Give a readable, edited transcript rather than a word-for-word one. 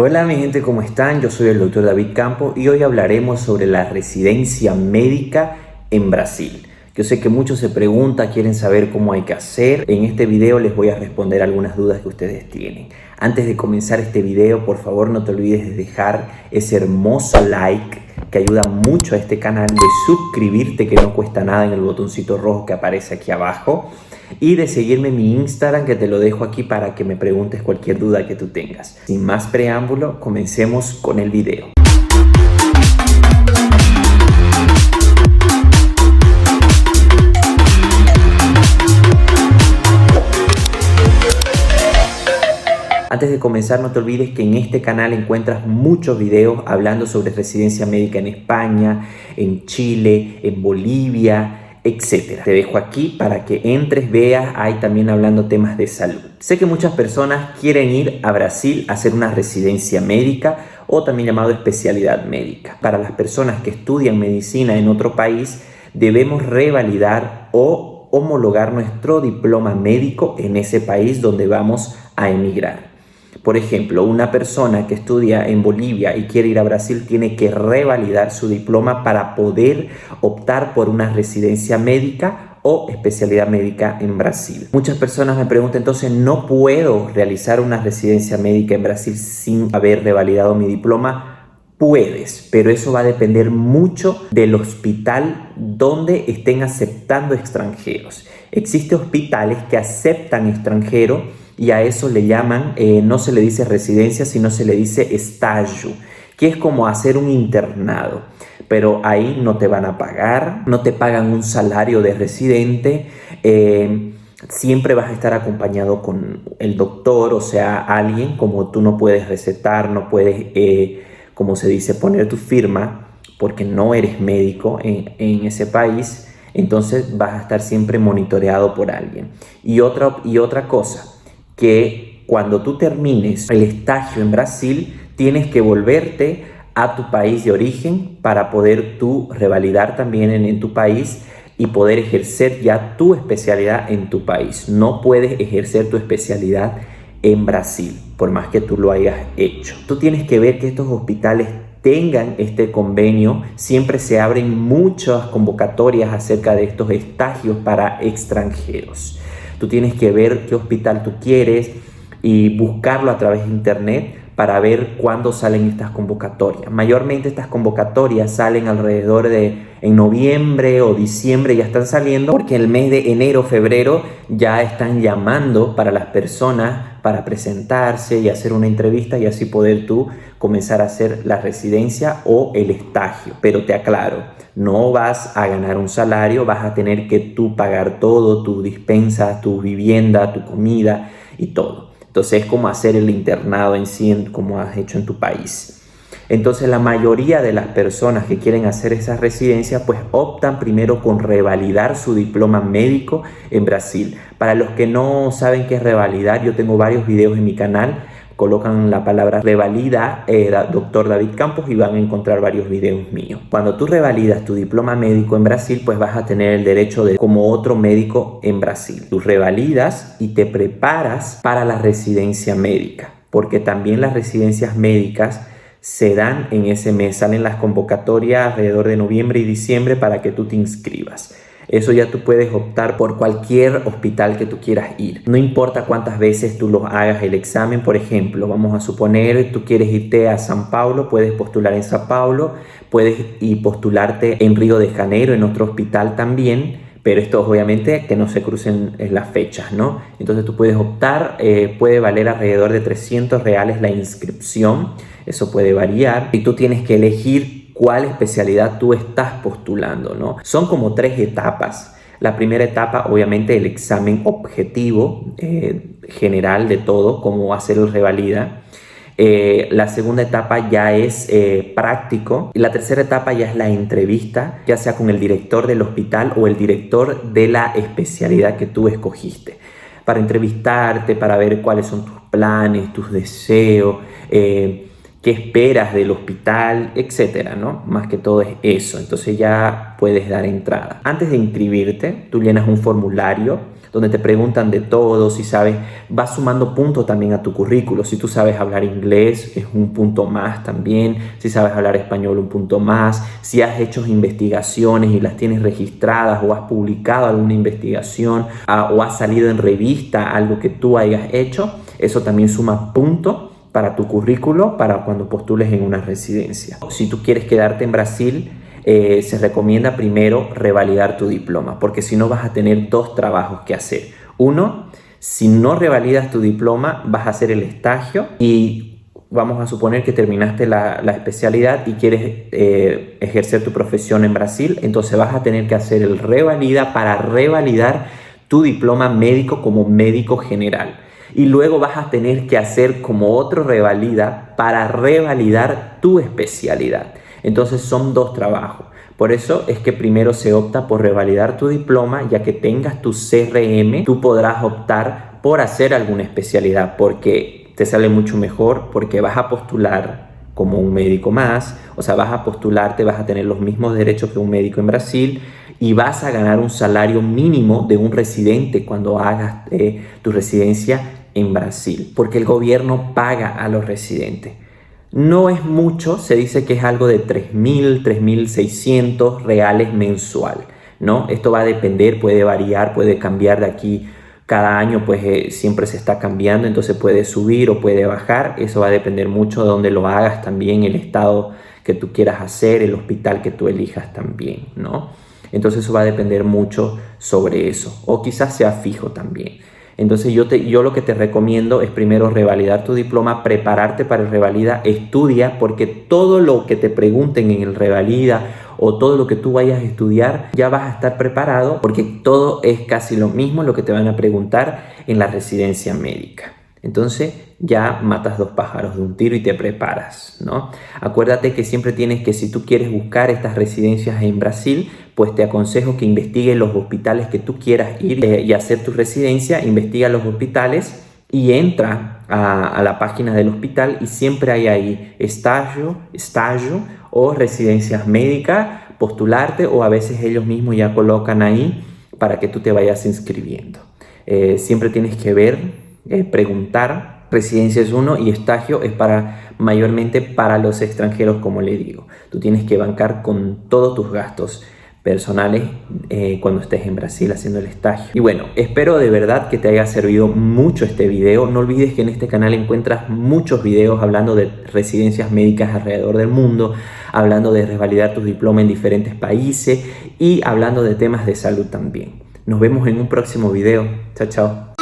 Hola mi gente, ¿cómo están? Yo soy el doctor David Campos y hoy hablaremos sobre la residencia médica en Brasil. Yo sé que muchos se preguntan, quieren saber cómo hay que hacer. En este video les voy a responder algunas dudas que ustedes tienen. Antes de comenzar este video, por favor no te olvides de dejar ese hermoso like que ayuda mucho a este canal, de suscribirte que no cuesta nada en el botoncito rojo que aparece aquí abajo y de seguirme en mi Instagram, que te lo dejo aquí para que me preguntes cualquier duda que tú tengas. Sin más preámbulo, comencemos con el video. Antes de comenzar, no te olvides que en este canal encuentras muchos videos hablando sobre residencia médica en España, en Chile, en Bolivia, etcétera. Te dejo aquí para que entres, veas, hay también hablando temas de salud. Sé que muchas personas quieren ir a Brasil a hacer una residencia médica o también llamado especialidad médica. Para las personas que estudian medicina en otro país, debemos revalidar o homologar nuestro diploma médico en ese país donde vamos a emigrar. Por ejemplo, una persona que estudia en Bolivia y quiere ir a Brasil tiene que revalidar su diploma para poder optar por una residencia médica o especialidad médica en Brasil. Muchas personas me preguntan, entonces, ¿no puedo realizar una residencia médica en Brasil sin haber revalidado mi diploma? Puedes, pero eso va a depender mucho del hospital donde estén aceptando extranjeros. Existen hospitales que aceptan extranjeros y a eso le llaman, no se le dice residencia, sino se le dice estágio, que es como hacer un internado. Pero ahí no te van a pagar, no te pagan un salario de residente, siempre vas a estar acompañado con el doctor, o sea, alguien. Como tú no puedes recetar, no puedes, como se dice, poner tu firma, porque no eres médico en ese país, entonces vas a estar siempre monitoreado por alguien. Y otra cosa, que cuando tú termines el estágio en Brasil, tienes que volverte a tu país de origen para poder tú revalidar también en tu país y poder ejercer ya tu especialidad en tu país. No puedes ejercer tu especialidad en Brasil, por más que tú lo hayas hecho. Tú tienes que ver que estos hospitales tengan este convenio. Siempre se abren muchas convocatorias acerca de estos estagios para extranjeros. Tú tienes que ver qué hospital tú quieres y buscarlo a través de internet para ver cuándo salen estas convocatorias. Mayormente estas convocatorias salen alrededor de en noviembre o diciembre, ya están saliendo, porque el mes de enero, febrero ya están llamando para las personas para presentarse y hacer una entrevista y así poder tú comenzar a hacer la residencia o el estágio. Pero te aclaro, no vas a ganar un salario, vas a tener que tú pagar todo, tu dispensa, tu vivienda, tu comida y todo. Entonces es como hacer el internado en sí, como has hecho en tu país. Entonces la mayoría de las personas que quieren hacer esa residencia pues optan primero con revalidar su diploma médico en Brasil. Para los que no saben qué es revalidar, yo tengo varios videos en mi canal. Colocan la palabra revalida, doctor David Campos, y van a encontrar varios videos míos. Cuando tú revalidas tu diploma médico en Brasil, pues vas a tener el derecho de como otro médico en Brasil. Tú revalidas y te preparas para la residencia médica, porque también las residencias médicas se dan en ese mes. Salen las convocatorias alrededor de noviembre y diciembre para que tú te inscribas. Eso ya tú puedes optar por cualquier hospital que tú quieras ir. No importa cuántas veces tú lo hagas el examen. Por ejemplo, vamos a suponer tú quieres irte a San Paulo, puedes postular en San Paulo, puedes ir postularte en Río de Janeiro, en otro hospital también, pero esto obviamente que no se crucen las fechas, ¿no? Entonces tú puedes optar, puede valer alrededor de 300 reales la inscripción, eso puede variar y tú tienes que elegir cuál especialidad tú estás postulando, ¿no? Son como 3 etapas. La primera etapa, obviamente, el examen objetivo general de todo, cómo hacer el revalida. La segunda etapa ya es práctico. Y la tercera etapa ya es la entrevista, ya sea con el director del hospital o el director de la especialidad que tú escogiste, para entrevistarte, para ver cuáles son tus planes, tus deseos, qué esperas del hospital, etcétera, ¿no? Más que todo es eso. Entonces ya puedes dar entrada. Antes de inscribirte, tú llenas un formulario donde te preguntan de todo, si sabes, vas sumando puntos también a tu currículo. Si tú sabes hablar inglés, es un punto más también. Si sabes hablar español, un punto más. Si has hecho investigaciones y las tienes registradas o has publicado alguna investigación o has salido en revista algo que tú hayas hecho, eso también suma puntos para tu currículo para cuando postules en una residencia. Si tú quieres quedarte en Brasil, se recomienda primero revalidar tu diploma, porque si no vas a tener dos trabajos que hacer. Uno, si no revalidas tu diploma, vas a hacer el estágio y vamos a suponer que terminaste la especialidad y quieres ejercer tu profesión en Brasil, entonces vas a tener que hacer el revalida para revalidar tu diploma médico como médico general. Y luego vas a tener que hacer como otro revalida para revalidar tu especialidad. Entonces son dos trabajos. Por eso es que primero se opta por revalidar tu diploma, ya que tengas tu CRM, tú podrás optar por hacer alguna especialidad porque te sale mucho mejor, porque vas a postular como un médico más, o sea, vas a postularte, vas a tener los mismos derechos que un médico en Brasil y vas a ganar un salario mínimo de un residente cuando hagas tu residencia en Brasil, porque el gobierno paga a los residentes. No es mucho, se dice que es algo de 3.000, 3.600 reales mensual, ¿no? Esto va a depender, puede variar, puede cambiar de aquí cada año, pues siempre se está cambiando, entonces puede subir o puede bajar. Eso va a depender mucho de dónde lo hagas también, el estado que tú quieras hacer, el hospital que tú elijas también, ¿no? Entonces eso va a depender mucho sobre eso, o quizás sea fijo también. Entonces yo lo que te recomiendo es primero revalidar tu diploma, prepararte para el revalida, estudia, porque todo lo que te pregunten en el revalida o todo lo que tú vayas a estudiar, ya vas a estar preparado, porque todo es casi lo mismo lo que te van a preguntar en la residencia médica. Entonces ya matas dos pájaros de un tiro y te preparas, ¿no? Acuérdate que siempre tienes que, si tú quieres buscar estas residencias en Brasil, pues te aconsejo que investigues los hospitales que tú quieras ir y hacer tu residencia. Investiga los hospitales y entra a la página del hospital y siempre hay ahí estágio o residencias médicas, postularte, o a veces ellos mismos ya colocan ahí para que tú te vayas inscribiendo. Siempre tienes que ver, preguntar. Residencia es uno y estágio es mayormente para los extranjeros, como le digo. Tú tienes que bancar con todos tus gastos personales cuando estés en Brasil haciendo el estágio. Y bueno, espero de verdad que te haya servido mucho este video. No olvides que en este canal encuentras muchos videos hablando de residencias médicas alrededor del mundo, hablando de revalidar tus diplomas en diferentes países y hablando de temas de salud también. Nos vemos en un próximo video. Chao, chao.